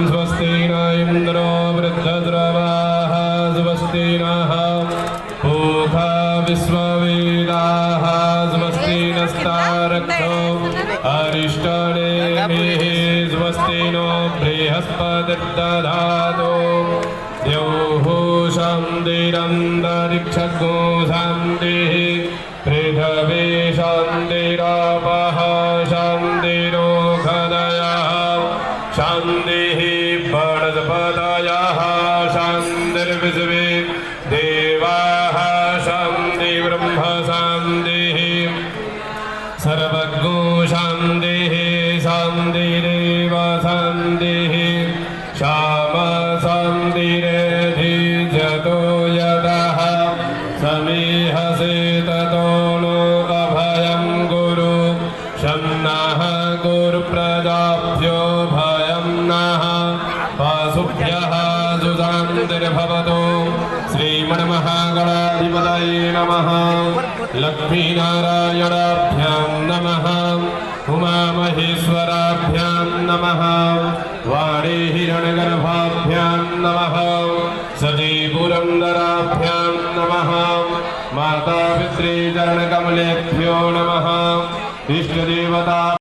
स्वस्ति न इन्द्रो वृद्धद्रवाः स्वस्ति नः पूषा विश्ववेदाः स्वस्ति नस्तारक्षो अरिष्टनेमिः स्वस्ति नो बृहस्पतिर्दधातु द्यौः शान्तिरन्तरिक्षगो शान्तिः पृथिवी शान्तिरापः शान्तिरोषधयः शान्तिः वनस्पतयः शान्तिर्विश्वे देवाः शान्तिर्ब्रह्म शान्तिः सर्वज्ञो शान्तिः शान्तिरेव शान्तिः श्यामा शान्तिरेधिजतो यतः समीहसे ततो नो अभयं गुरु शन्नः गुरुप्रजाभ्यो भयं नः पशुभ्यः सुशान्तिर्भवतु। श्रीमन्महागणाधिपतये नमः। लक्ष्मीनारायणाभ्यां नमः। उमामहेश्वराभ्यां नमः। वाणी हिरण्यगर्भाभ्यां नमः। सतीपुरन्दराभ्यां नमः। माता पितृचरणकमलेभ्यो नमः। इष्टदेवता